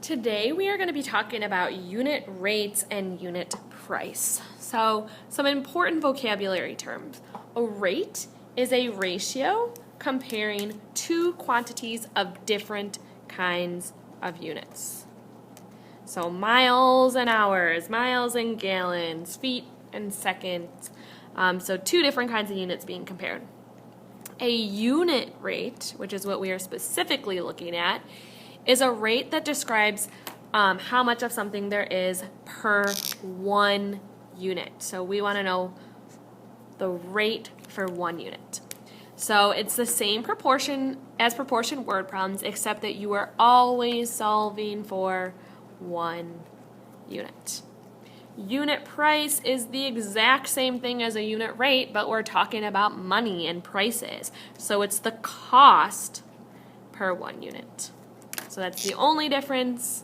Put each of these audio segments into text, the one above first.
Today we are going to be talking about unit rates and unit price. So some important vocabulary terms. A rate is a ratio comparing two quantities of different kinds of units. So miles and hours, miles and gallons, feet and seconds. So two different kinds of units being compared. A unit rate, which is what we are specifically looking at, is a rate that describes how much of something there is per one unit. So we want to know the rate for one unit. So it's the same proportion as proportion word problems, except that you are always solving for one unit. Unit price is the exact same thing as a unit rate, but we're talking about money and prices. So it's the cost per one unit. So that's the only difference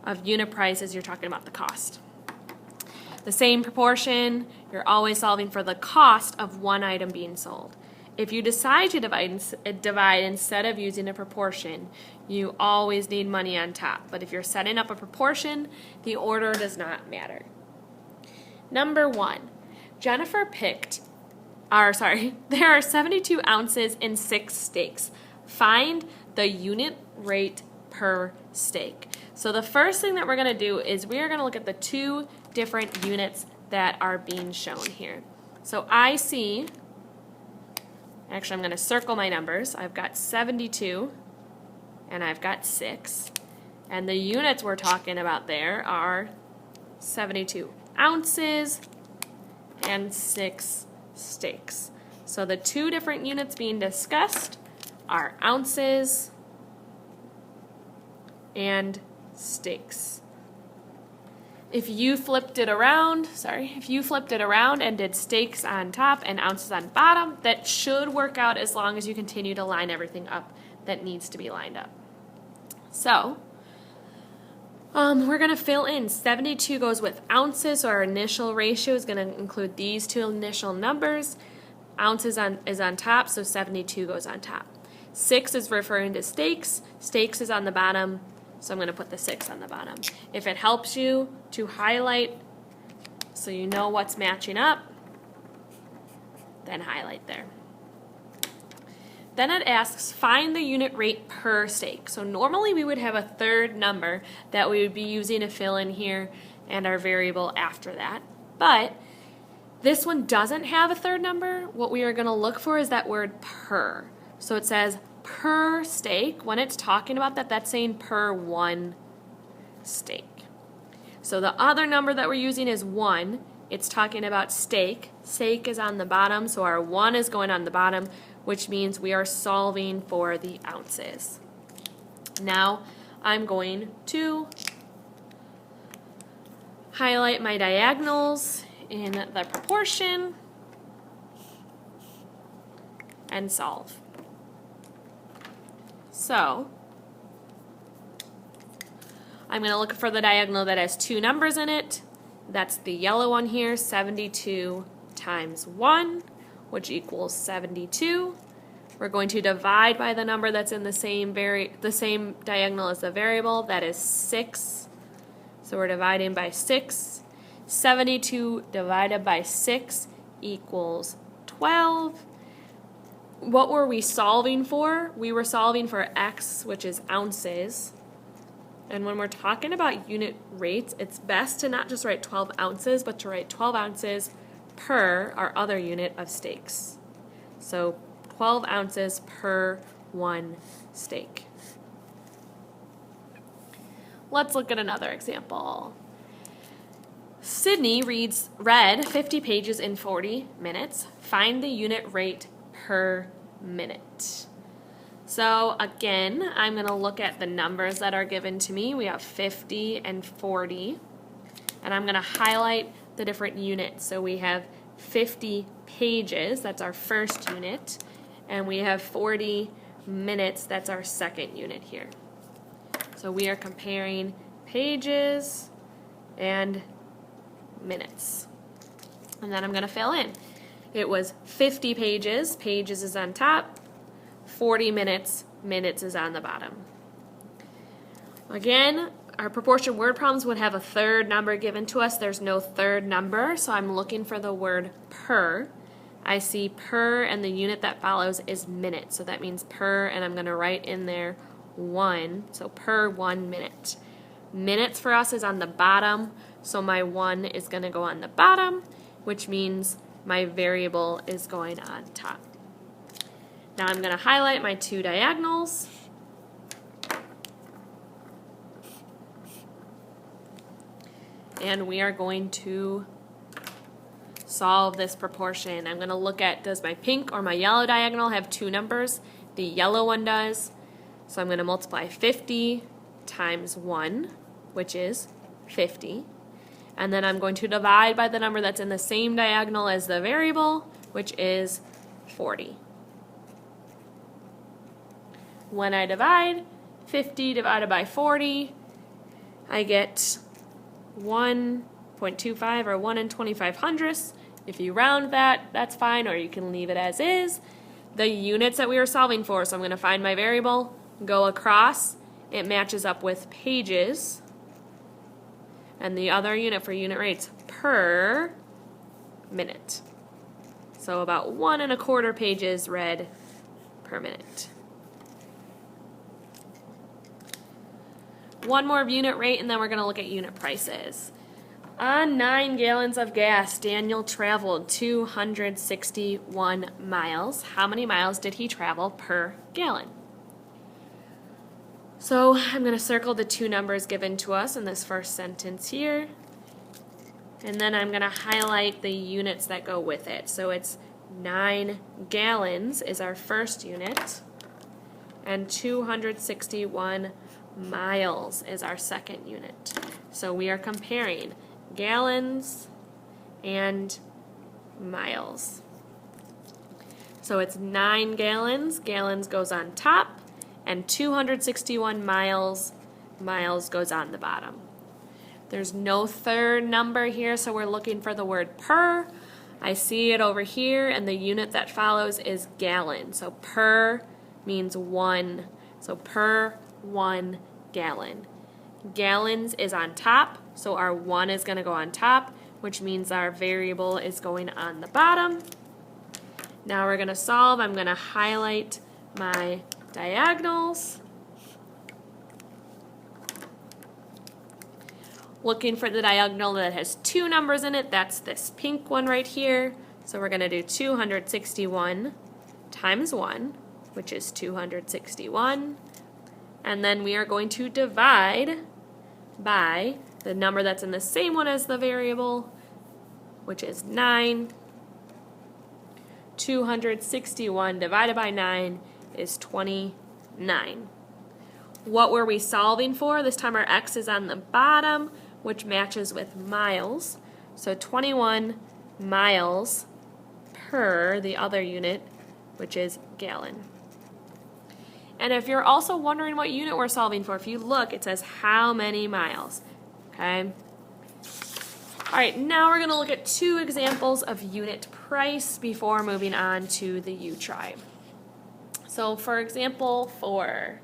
of unit price is you're talking about the cost. The same proportion, you're always solving for the cost of one item being sold. If you decide to divide instead of using a proportion, you always need money on top. But if you're setting up a proportion, the order does not matter. Number 1, Jennifer there are 72 ounces in 6 steaks. Find the unit rate per steak. So the first thing that we're going to do is we are going to look at the two different units that are being shown here. So I see, actually I'm going to circle my numbers. I've got 72 and I've got 6. And the units we're talking about there are 72 ounces and 6 steaks. So the two different units being discussed are ounces and steaks. If you flipped it around and did steaks on top and ounces on bottom, that should work out as long as you continue to line everything up that needs to be lined up. So, we're going to fill in. 72 goes with ounces, so our initial ratio is going to include these two initial numbers. Ounces is on top, so 72 goes on top. 6 is referring to steaks. Steaks is on the bottom, so I'm going to put the 6 on the bottom. If it helps you to highlight so you know what's matching up, then highlight there. Then it asks, find the unit rate per steak. So normally we would have a third number that we would be using to fill in here and our variable after that. But this one doesn't have a third number. What we are going to look for is that word per. So it says per steak. When it's talking about that, that's saying per one steak. So the other number that we're using is 1. It's talking about steak. Steak is on the bottom, so our 1 is going on the bottom, which means we are solving for the ounces. Now I'm going to highlight my diagonals in the proportion and solve. So I'm going to look for the diagonal that has two numbers in it. That's the yellow one here, 72 times 1, which equals 72. We're going to divide by the number that's in the same diagonal as the variable, that is 6. So we're dividing by 6. 72 divided by 6 equals 12. What were we solving for? We were solving for x, which is ounces. And when we're talking about unit rates, it's best to not just write 12 ounces, but to write 12 ounces per our other unit of steaks. So 12 ounces per one steak. Let's look at another example. Sydney read 50 pages in 40 minutes. Find the unit rate per minute. So again, I'm going to look at the numbers that are given to me. We have 50 and 40. And I'm going to highlight the different units. So we have 50 pages, that's our first unit. And we have 40 minutes, that's our second unit here. So we are comparing pages and minutes. And then I'm going to fill in. It was 50 pages, pages is on top, 40 minutes, minutes is on the bottom. Again, our proportion word problems would have a third number given to us. There's no third number, so I'm looking for the word per. I see per, and the unit that follows is minute. So that means per, and I'm going to write in there 1. So per 1 minute. Minutes for us is on the bottom, so my 1 is going to go on the bottom, which means my variable is going on top. Now I'm going to highlight my two diagonals. And we are going to solve this proportion. I'm going to look at, does my pink or my yellow diagonal have two numbers? The yellow one does. So I'm going to multiply 50 times 1, which is 50. And then I'm going to divide by the number that's in the same diagonal as the variable, which is 40. When I divide 50 divided by 40, I get 1.25 or 1 2500ths. If you round that, that's fine, or you can leave it as is. The units that we were solving for, so I'm going to find my variable, go across, it matches up with pages, and the other unit for unit rates, per minute. So about 1 1/4 pages read per minute. One more of unit rate, and then we're going to look at unit prices. On 9 gallons of gas, Daniel traveled 261 miles. How many miles did he travel per gallon? So I'm going to circle the two numbers given to us in this first sentence here. And then I'm going to highlight the units that go with it. So it's 9 gallons is our first unit, and 261 miles is our second unit. So we are comparing gallons and miles. So it's 9 gallons, gallons goes on top, and 261 miles, miles goes on the bottom. There's no third number here, so we're looking for the word per. I see it over here, and the unit that follows is gallon. So per means 1. So per 1 gallon. Gallons is on top, so our 1 is going to go on top, which means our variable is going on the bottom. Now we're going to solve. I'm going to highlight my diagonals. Looking for the diagonal that has two numbers in it. That's this pink one right here. So we're going to do 261 times 1, which is 261. And then we are going to divide by the number that's in the same one as the variable, which is 9. 261 divided by 9 is 29. What were we solving for? This time our x is on the bottom, which matches with miles. So 21 miles per the other unit, which is gallon. And if you're also wondering what unit we're solving for, if you look, it says how many miles. Okay? All right, now we're going to look at two examples of unit price before moving on to the U tribe. So for example 4,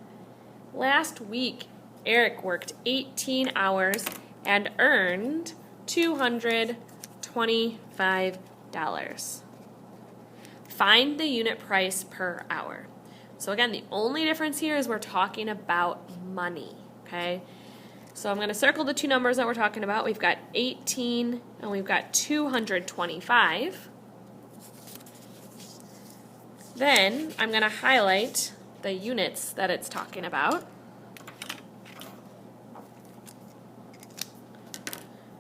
last week Eric worked 18 hours and earned $225. Find the unit price per hour. So again, the only difference here is we're talking about money, okay? So I'm going to circle the two numbers that we're talking about. We've got 18 and we've got 225. Then I'm going to highlight the units that it's talking about.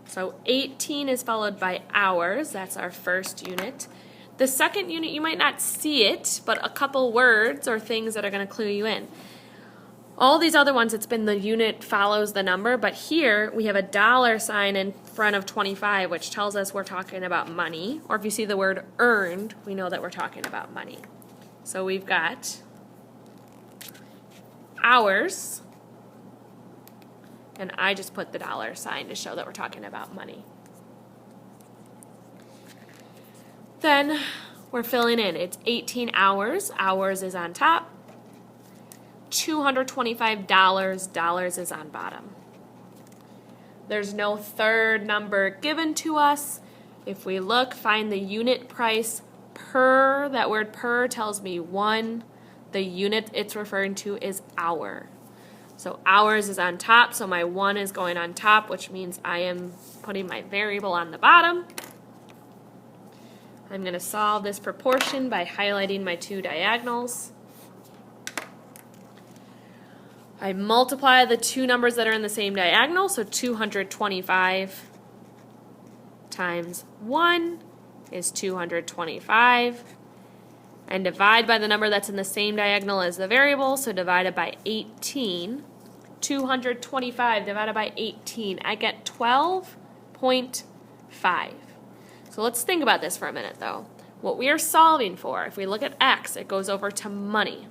So 18 is followed by hours. That's our first unit. The second unit, you might not see it, but a couple words or things that are going to clue you in. All these other ones, it's been the unit follows the number, but here we have a $sign in front of 25, which tells us we're talking about money. Or if you see the word earned, we know that we're talking about money. So we've got hours, and I just put the $sign to show that we're talking about money. Then we're filling in. It's 18 hours. Hours is on top. $225. Dollars is on bottom. There's no third number given to us. If we look, find the unit price per, that word per tells me 1. The unit it's referring to is hour. So hours is on top, so my 1 is going on top, which means I am putting my variable on the bottom. I'm going to solve this proportion by highlighting my 2 diagonals. I multiply the 2 numbers that are in the same diagonal, so 225 times 1 is 225, and divide by the number that's in the same diagonal as the variable, so divided by 18. 225 divided by 18, I get 12.5. So let's think about this for a minute though. What we are solving for, if we look at x, it goes over to money.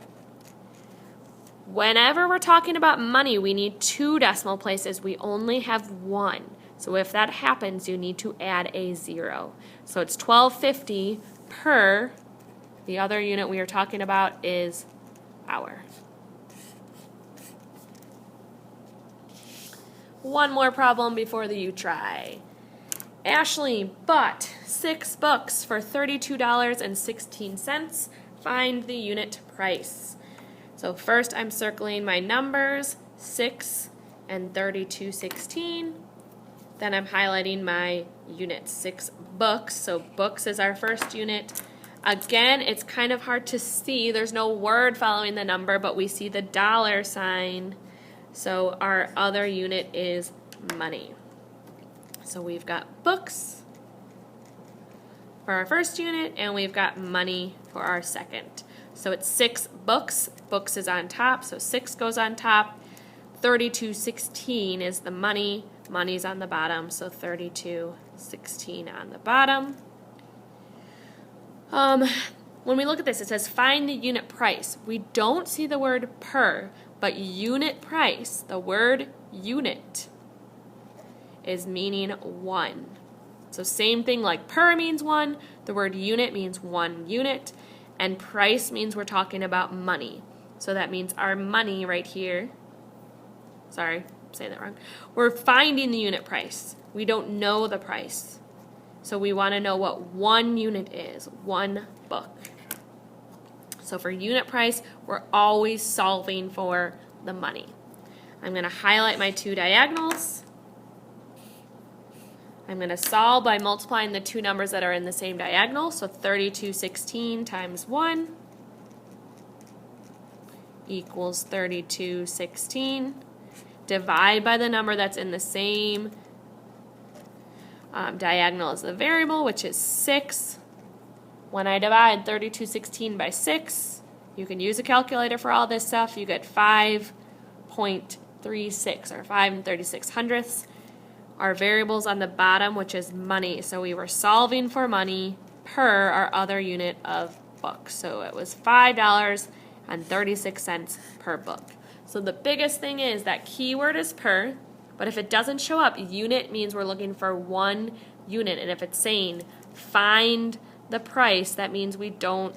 Whenever we're talking about money, we need 2 decimal places. We only have 1. So if that happens, you need to add a 0. So it's $12.50 per, the other unit we are talking about is hour. One more problem before the you try. Ashley bought 6 books for $32.16. Find the unit price. So first I'm circling my numbers, 6 and 32.16. Then I'm highlighting my unit, 6 books. So books is our first unit. Again, it's kind of hard to see. There's no word following the number, but we see the dollar sign. So our other unit is money. So we've got books for our first unit, and we've got money for our second. So it's 6 books. Books is on top, so 6 goes on top. 32.16 is the money. Money's on the bottom, so 32.16 on the bottom. When we look at this, it says find the unit price. We don't see the word per, but unit price, the word unit, is meaning 1. So same thing like per means 1, the word unit means 1 unit, and price means we're talking about money. So that means our money right here, sorry, I'm saying that wrong, we're finding the unit price. We don't know the price. So we want to know what 1 unit is, 1 book. So for unit price, we're always solving for the money. I'm going to highlight my 2 diagonals. I'm going to solve by multiplying the 2 numbers that are in the same diagonal. So 32.16 times 1 equals 32.16. Divide by the number that's in the same diagonal as the variable, which is 6. When I divide 32.16 by 6, you can use a calculator for all this stuff. You get 5.36 or 5 3600ths. Our variable's on the bottom, which is money. So we were solving for money per our other unit of book. So it was $5.36 per book. So the biggest thing is that keyword is per, but if it doesn't show up, unit means we're looking for 1 unit. And if it's saying find the price, that means we don't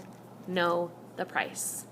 know the price.